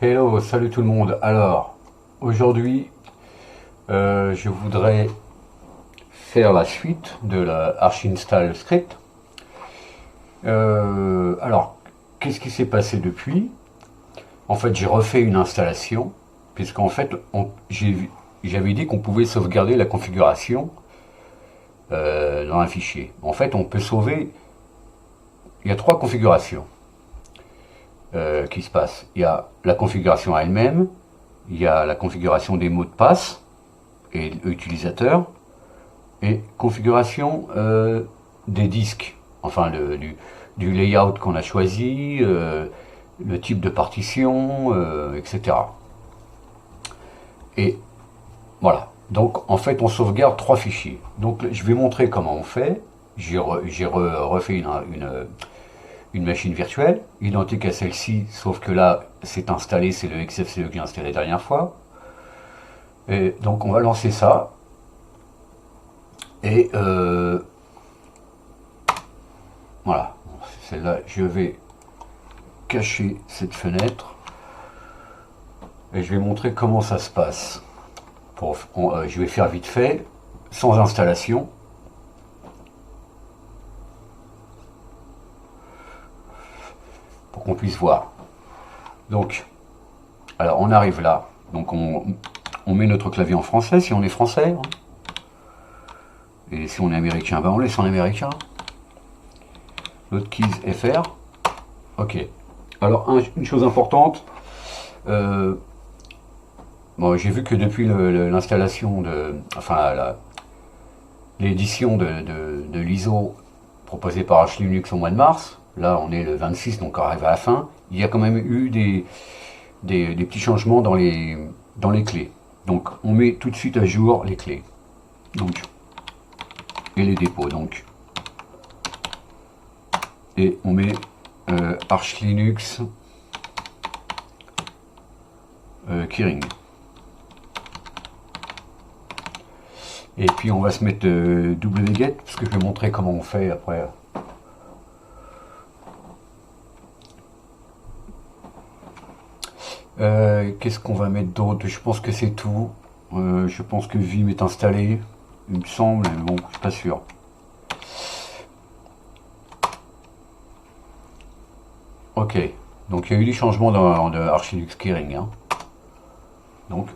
Hello, salut tout le monde. Alors, aujourd'hui, je voudrais faire la suite de la Arch Install Script. Alors, qu'est-ce qui s'est passé depuis? En fait, j'ai refait une installation, puisqu'en fait, j'avais dit qu'on pouvait sauvegarder la configuration dans un fichier. En fait, on peut sauver. Il y a trois configurations qui se passent. Il y a la configuration elle-même, il y a la configuration des mots de passe et utilisateur, et configuration des disques, enfin du layout qu'on a choisi, le type de partition, etc. Et voilà. Donc en fait on sauvegarde trois fichiers. Donc je vais montrer comment on fait. J'ai refait une machine virtuelle, identique à celle-ci, sauf que là c'est installé, c'est le XFCE que j'ai installé la dernière fois. Et donc on va lancer ça. Et voilà, celle-là, je vais cacher cette fenêtre et je vais montrer comment ça se passe. Je vais faire vite fait, sans installation. Pour qu'on puisse voir. Donc, alors on arrive là. Donc on met notre clavier en français, si on est français. Et si on est américain, ben on laisse en américain. L'autre keys FR. Ok. Alors une chose importante. Bon, j'ai vu que depuis l'installation l'édition de l'ISO proposée par Arch Linux au mois de mars, là on est le 26, donc on arrive à la fin, il y a quand même eu des petits changements dans les clés. Donc on met tout de suite à jour les clés. Donc, et les dépôts. Donc, et on met Arch Linux Keyring. Et puis on va se mettre wget, parce que je vais montrer comment on fait après. Qu'est-ce qu'on va mettre d'autre? Je pense que c'est tout. Je pense que Vim est installé, il me semble, mais bon, je suis pas sûr. Ok, donc il y a eu des changements dans Arch Linux Keyring. Hein. Donc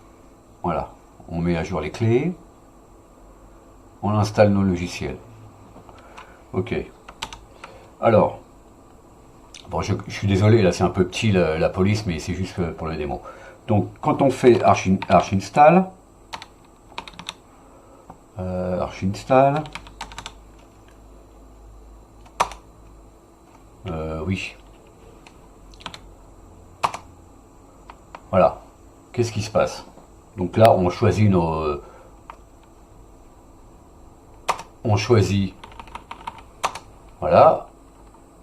voilà, on met à jour les clés, on installe nos logiciels. Ok, alors, bon, je suis désolé, là c'est un peu petit la police, mais c'est juste pour le démo. Donc quand on fait Arch Install, oui. Voilà. Qu'est-ce qui se passe? Donc là, on choisit on choisit. Voilà.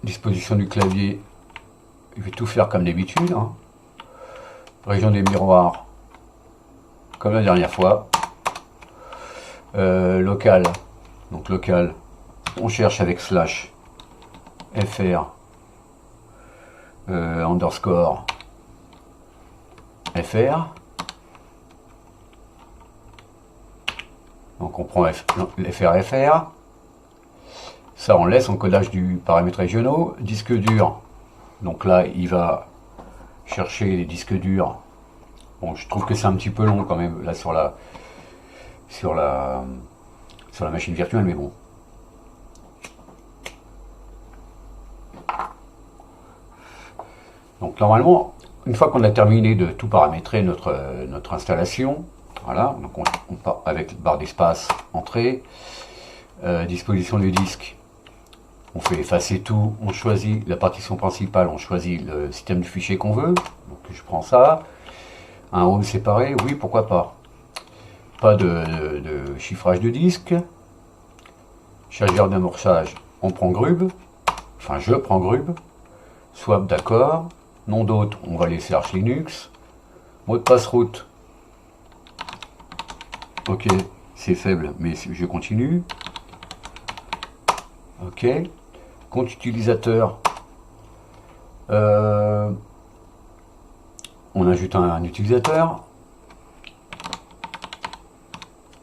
Disposition du clavier. Je vais tout faire comme d'habitude. Hein. Région des miroirs. Comme la dernière fois. Local. Donc local. On cherche avec slash fr underscore fr. Donc on prend FR. Ça on laisse encodage du paramètre régionaux. Disque dur. Donc là il va chercher les disques durs. Bon, je trouve que c'est un petit peu long quand même là sur la machine virtuelle, mais bon. Donc normalement, une fois qu'on a terminé de tout paramétrer notre installation, voilà, donc on part avec barre d'espace, entrée, disposition du disque, on fait effacer tout, on choisit la partition principale, on choisit le système du fichier qu'on veut, donc je prends ça, un home séparé, oui pourquoi pas. Pas de chiffrage de disque, chargeur d'amorçage, on prend Grub, enfin je prends Grub, swap d'accord, nom d'hôte, on va laisser Arch Linux, mot de passe route, ok, c'est faible, mais je continue, ok, compte utilisateur, on ajoute un utilisateur.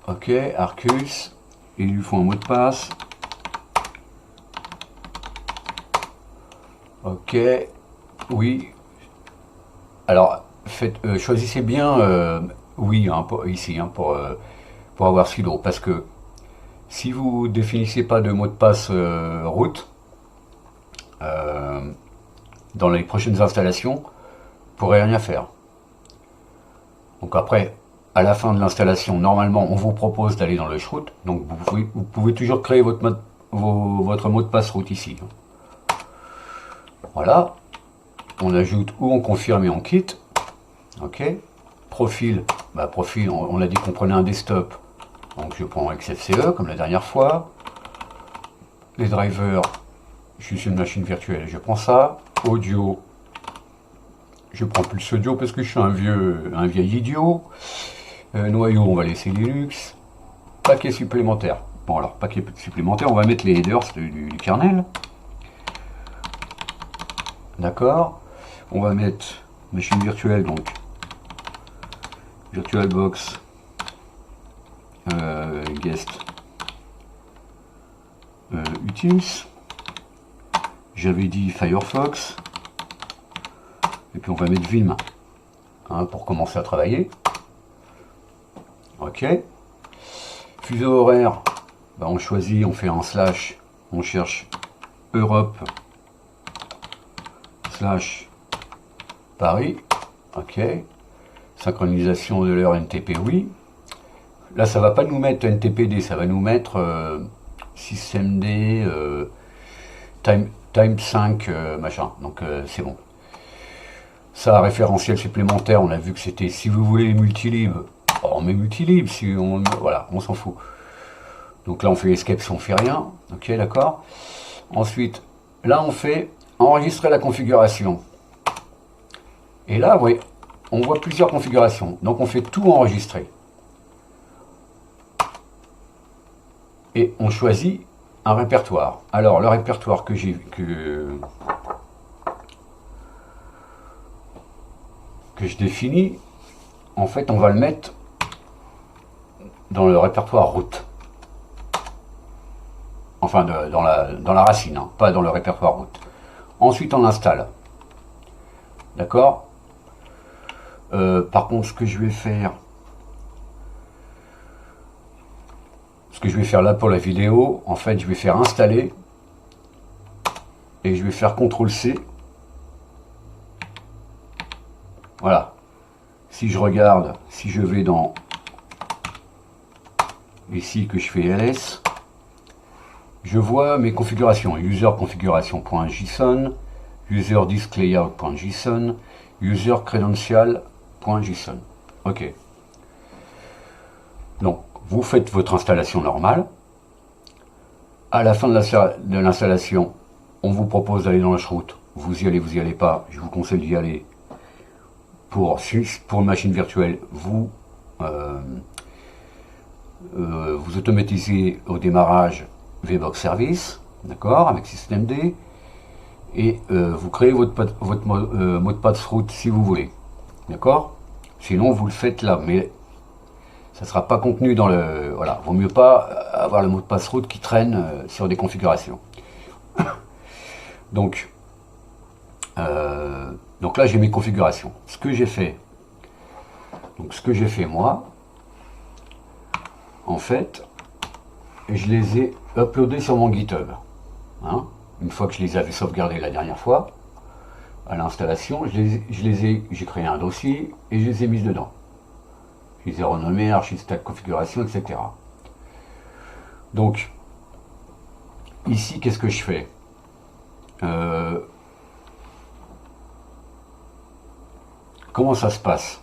Ok, Arcus. Il lui faut un mot de passe. Ok, oui. Alors, choisissez bien oui hein, ici hein, pour avoir sudo. Parce que si vous définissez pas de mot de passe root, dans les prochaines installations, vous ne pourrez rien faire. Donc après, à la fin de l'installation, normalement, on vous propose d'aller dans le root. Donc vous pouvez toujours créer votre mot de passe root ici. Voilà. On ajoute ou on confirme et on quitte. Ok. Profil. Profil, on a dit qu'on prenait un desktop. Donc je prends XFCE comme la dernière fois. Les drivers, je suis sur une machine virtuelle, je prends ça. Audio, je prends plus audio parce que je suis un vieil idiot. Noyau, on va laisser Linux. Paquet supplémentaire. Bon alors, paquet supplémentaire, on va mettre les headers du kernel. D'accord. On va mettre machine virtuelle, donc VirtualBox guest utils. J'avais dit Firefox. Et puis on va mettre Vim hein, pour commencer à travailler. Ok. Fuseau horaire, on choisit, on fait un slash, on cherche Europe slash Paris. Ok. Synchronisation de l'heure NTP, oui. Là, ça va pas nous mettre NTPD, ça va nous mettre systemd time 5 machin. Donc c'est bon. Ça, référentiel supplémentaire, on a vu que c'était, si vous voulez, multilib. On met multilib, si on, voilà, on s'en fout. Donc là, on fait escape si on fait rien. Ok, d'accord. Ensuite, là, on fait enregistrer la configuration. Et là, oui, on voit plusieurs configurations. Donc, on fait tout enregistrer. Et on choisit un répertoire. Alors, le répertoire que je définis, en fait, on va le mettre dans le répertoire route. Enfin, dans la racine, hein, pas dans le répertoire route. Ensuite, on l'installe. D'accord. Par contre, ce que je vais faire là pour la vidéo, en fait, je vais faire installer et je vais faire CTRL-C. Voilà. Si je regarde, si je vais dans ici que je fais ls, je vois mes configurations. User configuration.json, user disk layout.json, user credential.json. Ok. Donc, vous faites votre installation normale. À la fin de l'installation, on vous propose d'aller dans le root. Vous y allez, vous y allez pas. Je vous conseille d'y aller. Pour machine virtuelle, vous automatisez au démarrage VBox Service, d'accord, avec systemd, et vous créez votre mot de passe root si vous voulez, d'accord. Sinon, vous le faites là, mais ça ne sera pas contenu dans le... Voilà, vaut mieux pas avoir le mot de passe root qui traîne sur des configurations. Donc là, j'ai mes configurations. Ce que j'ai fait, moi, en fait, je les ai uploadés sur mon GitHub. Hein, une fois que je les avais sauvegardés la dernière fois, à l'installation, j'ai créé un dossier et je les ai mis dedans. Je les ai renommés archistack configuration, etc. Donc, ici, qu'est-ce que je fais? Comment ça se passe?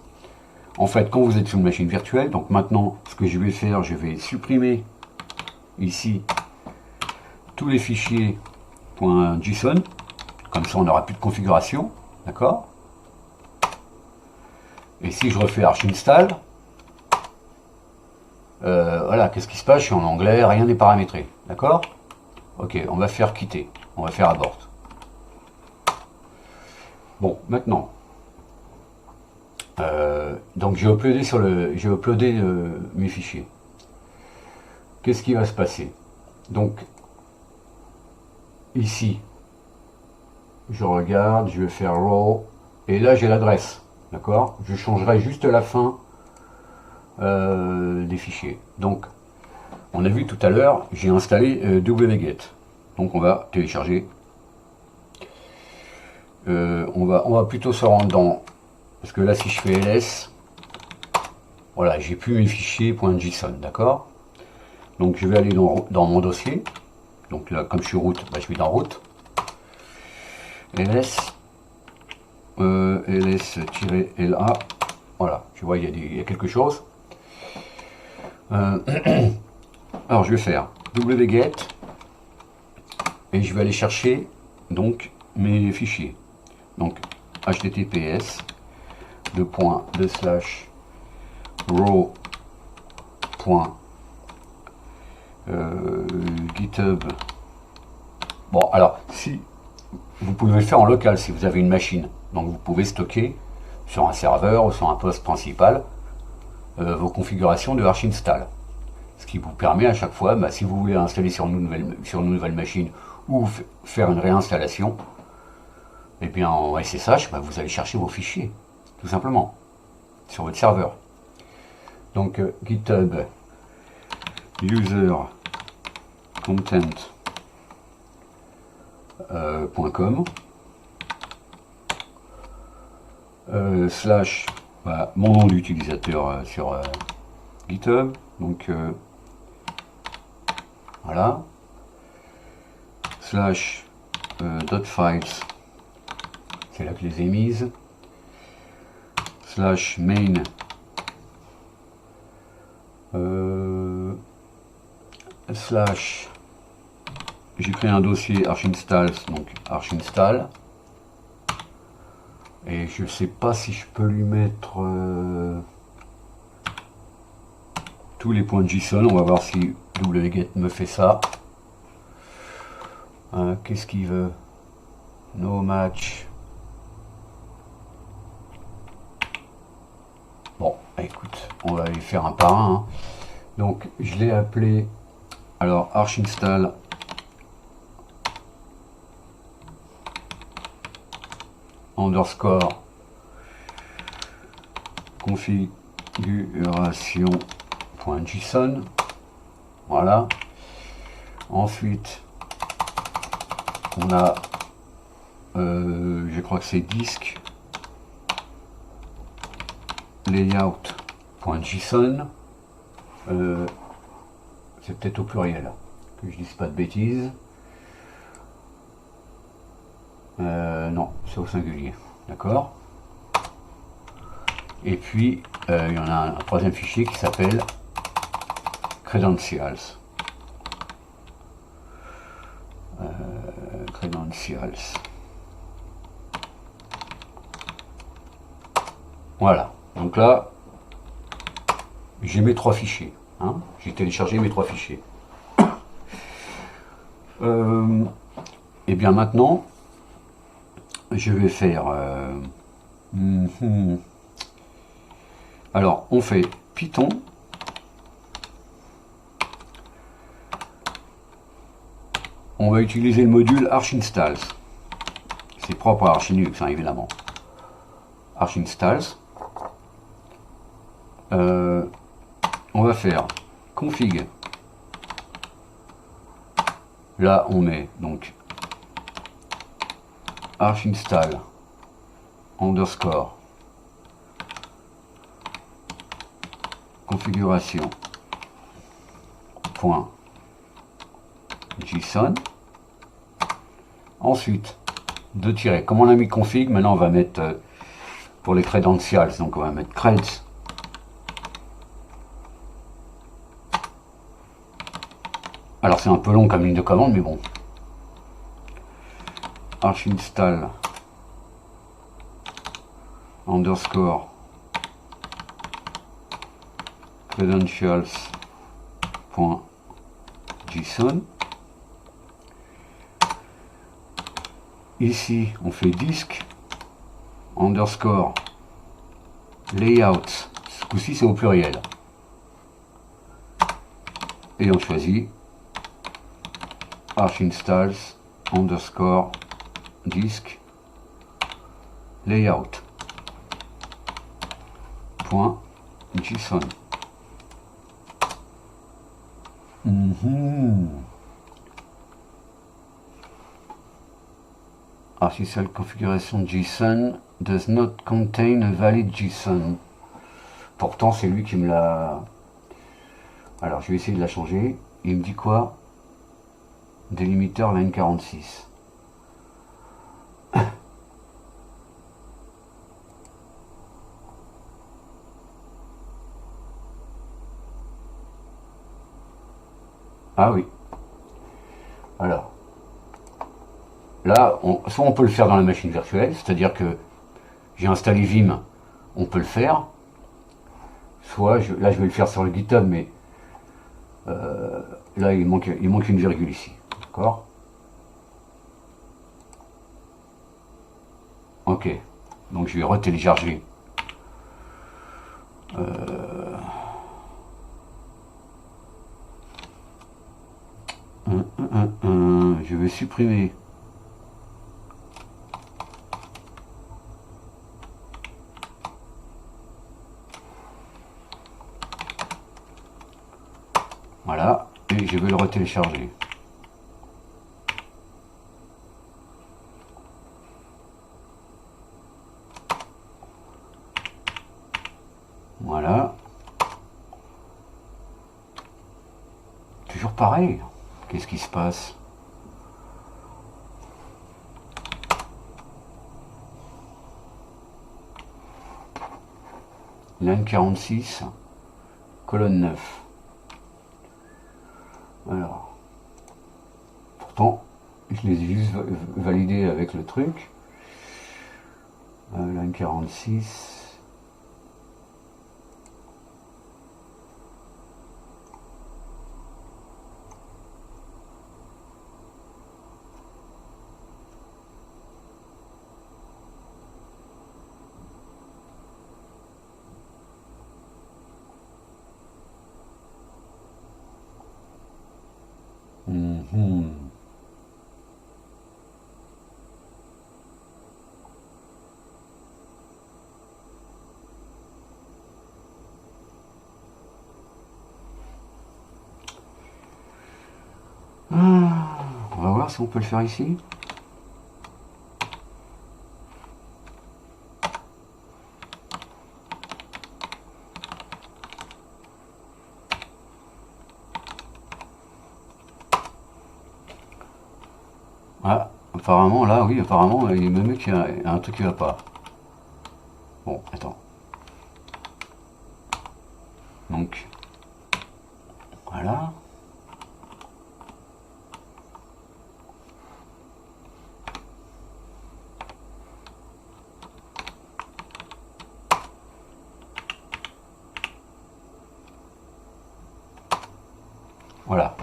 En fait, quand vous êtes sur une machine virtuelle, donc maintenant, ce que je vais faire, je vais supprimer ici tous les fichiers .json, comme ça on n'aura plus de configuration, d'accord. Et si je refais archinstall, voilà, qu'est-ce qui se passe? Je suis en anglais, rien n'est paramétré, d'accord. Ok, on va faire quitter, on va faire abort. Bon, maintenant, Donc j'ai uploadé mes fichiers. Qu'est-ce qui va se passer? Donc ici, je regarde, je vais faire raw, et là j'ai l'adresse, d'accord? Je changerai juste la fin des fichiers. Donc on a vu tout à l'heure, j'ai installé wget. Donc on va télécharger. On va plutôt se rendre dans, parce que là si je fais ls, voilà, j'ai plus mes fichiers .json, d'accord? Donc je vais aller dans mon dossier. Donc là, comme je suis root, bah, je vais dans root. ls ls-la. Voilà, tu vois, il y a quelque chose. Alors je vais faire wget et je vais aller chercher donc mes fichiers. Donc https raw.github. Bon, alors si vous pouvez le faire en local si vous avez une machine, donc vous pouvez stocker sur un serveur ou sur un poste principal vos configurations de Arch install, ce qui vous permet à chaque fois, bah, si vous voulez installer sur une nouvelle machine ou faire une réinstallation, et bien en SSH, bah, vous allez chercher vos fichiers tout simplement sur votre serveur. Donc GitHub user content.com slash bah, mon nom d'utilisateur sur GitHub, donc voilà, slash .files, c'est là que je les ai mises, slash main slash, j'ai créé un dossier Arch install, donc Arch install, et je sais pas si je peux lui mettre tous les points de JSON. On va voir si wget me fait ça. Qu'est-ce qu'il veut? No match. Bon, écoute, on va les faire un par un, hein. Donc je l'ai appelé, alors Arch install underscore configuration.json. Voilà. Ensuite, on a, je crois que c'est disque layout.json. C'est peut-être au pluriel, que je dise pas de bêtises. Non, c'est au singulier, d'accord. Et puis il y en a un troisième fichier qui s'appelle credentials. Credentials. Voilà, donc là j'ai mes trois fichiers, hein. J'ai téléchargé mes trois fichiers. Et bien maintenant je vais faire alors on fait Python on va utiliser le module Arch installs, c'est propre à Arch Linux, hein, évidemment. Arch installs, on va faire config, là on met donc Arch install underscore configuration point JSON. Ensuite, deux tirets. Comme on a mis config, maintenant on va mettre pour les credentials, donc on va mettre creds. Alors c'est un peu long comme ligne de commande, mais bon. Arch install underscore credentials.json. Ici on fait disk underscore layout, ce coup-ci c'est au pluriel. Et on choisit arch installs underscore disk layout point JSON. Arch install configuration JSON does not contain a valid JSON. Pourtant c'est lui qui me l'a... Alors je vais essayer de la changer. Il me dit quoi? Délimiteur line 46. Ah oui. Alors, là, soit on peut le faire dans la machine virtuelle, c'est-à-dire que j'ai installé Vim, on peut le faire. Soit, là je vais le faire sur le GitHub, mais là il manque une virgule ici. D'accord? Ok. Donc je vais retélécharger. Je vais supprimer. Voilà, et je vais le retélécharger. Voilà. Toujours pareil. Qu'est-ce qui se passe? Line 46, colonne 9. Alors, pourtant, je les ai juste validés avec le truc. Line 46. On va voir si on peut le faire ici. Ah, apparemment là, oui, apparemment, il me met qu'il y a un truc qui va pas. Bon, attends. Donc, voilà. Voilà.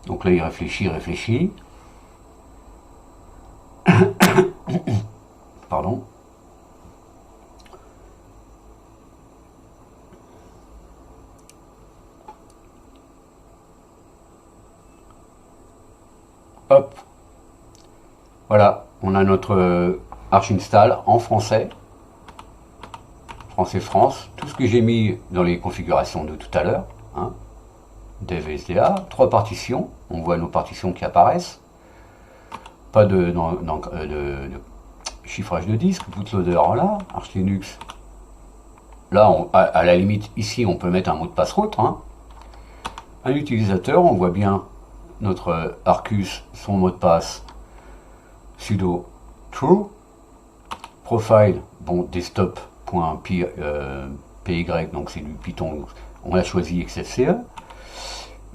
Donc là, il réfléchit. Pardon. Hop. Voilà, on a notre Arch install en français. France et France. Tout ce que j'ai mis dans les configurations de tout à l'heure. Hein. Dev SDA, 3 partitions, on voit nos partitions qui apparaissent, pas de chiffrage de disque, bootloader là, Arch Linux, là à la limite ici on peut mettre un mot de passe route, hein. Un utilisateur, on voit bien notre Arcus, son mot de passe, sudo true, profile, bon desktop.py, donc c'est du Python, on a choisi XFCE.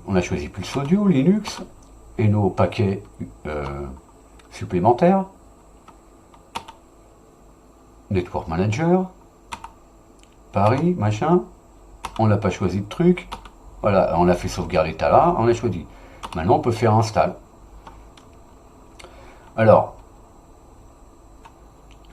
On a choisi Pulse Audio, Linux, et nos paquets supplémentaires. Network Manager, Paris, machin. On n'a pas choisi de truc. Voilà, on a fait sauvegarder l'état là, on a choisi. Maintenant, on peut faire install. Alors,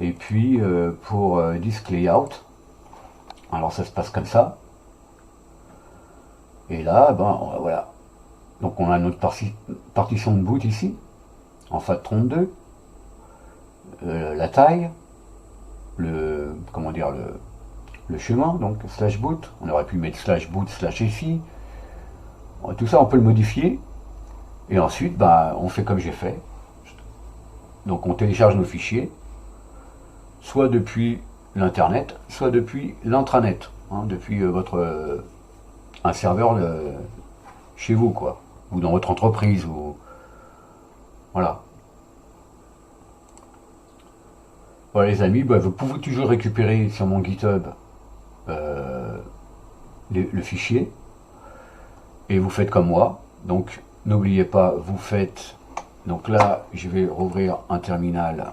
Et puis pour Disk Layout, alors ça se passe comme ça. Et là, ben voilà. Donc on a notre partition de boot ici, en FAT32, la taille, le comment dire le chemin, donc slash boot. On aurait pu mettre slash boot slash fi. Tout ça on peut le modifier. Et ensuite, bah, on fait comme j'ai fait. Donc on télécharge nos fichiers, soit depuis l'internet, soit depuis l'intranet, hein, depuis un serveur chez vous, quoi, ou dans votre entreprise, ou voilà. Voilà les amis, bah, vous pouvez toujours récupérer sur mon GitHub euh, le fichier, et vous faites comme moi. Donc n'oubliez pas, vous faites. Donc là, je vais rouvrir un terminal.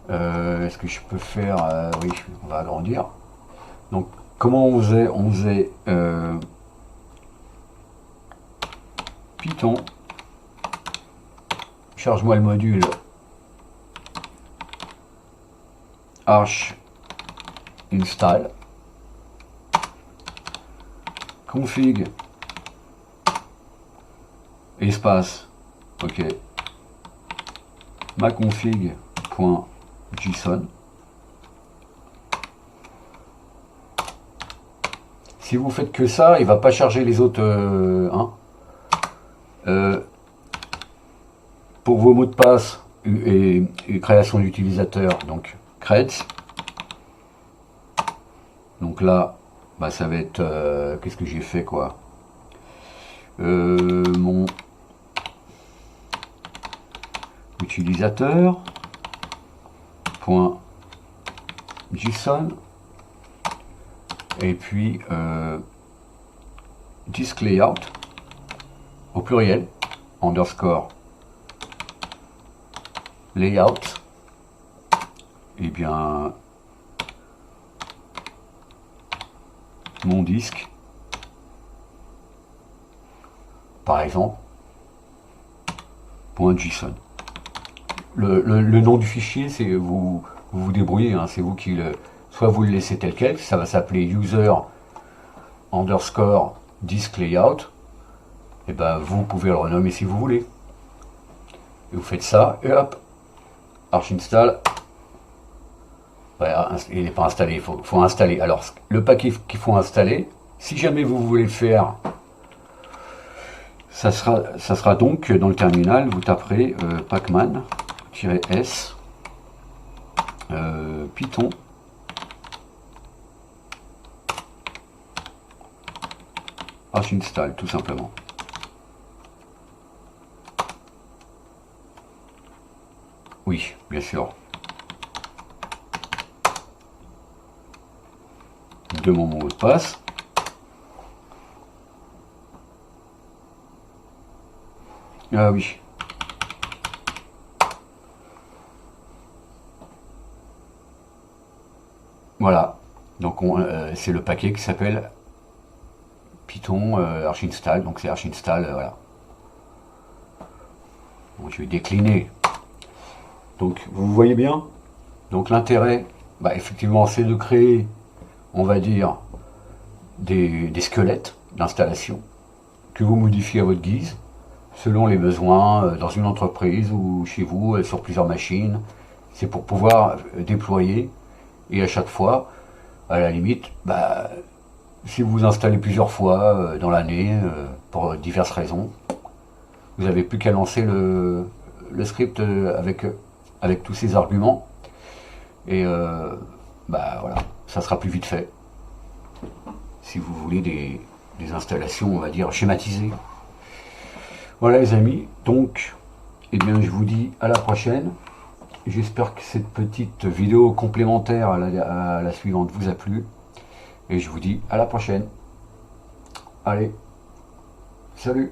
Est-ce que je peux faire oui, on va agrandir. Donc, comment on faisait? On faisait Python. Charge-moi le module arch install config espace, ok, ma config.json. Si vous faites que ça, il va pas charger les autres pour vos mots de passe et création d'utilisateurs, donc creds. Donc là, bah, ça va être qu'est-ce que j'ai fait, quoi, mon utilisateur .json, et puis disk layout au pluriel underscore layout, et bien mon disque par exemple .json. Le nom du fichier, c'est vous débrouillez, hein, c'est vous qui le, soit vous le laissez tel quel, ça va s'appeler user underscore disk layout, et ben vous pouvez le renommer si vous voulez. Et vous faites ça, et hop, arch install. Voilà, il n'est pas installé, il faut installer. Alors le paquet qu'il faut installer, si jamais vous voulez le faire, ça sera donc dans le terminal, vous taperez pacman-s Python arch install, tout simplement. Oui, bien sûr. De mon mot de passe. Ah oui. Voilà. Donc c'est le paquet qui s'appelle Python arch install. Donc c'est arch install, voilà. Bon, je vais décliner. Donc vous voyez bien. Donc l'intérêt, bah, effectivement, c'est de créer, on va dire, des squelettes d'installation que vous modifiez à votre guise, selon les besoins dans une entreprise ou chez vous, sur plusieurs machines. C'est pour pouvoir déployer, et à chaque fois, à la limite, bah, si vous installez plusieurs fois dans l'année, pour diverses raisons, vous n'avez plus qu'à lancer le script avec tous ces arguments, et bah voilà, ça sera plus vite fait. Si vous voulez des installations, on va dire, schématisées. Voilà les amis, donc, eh bien, je vous dis à la prochaine. J'espère que cette petite vidéo complémentaire à la suivante vous a plu. Et je vous dis à la prochaine. Allez, salut!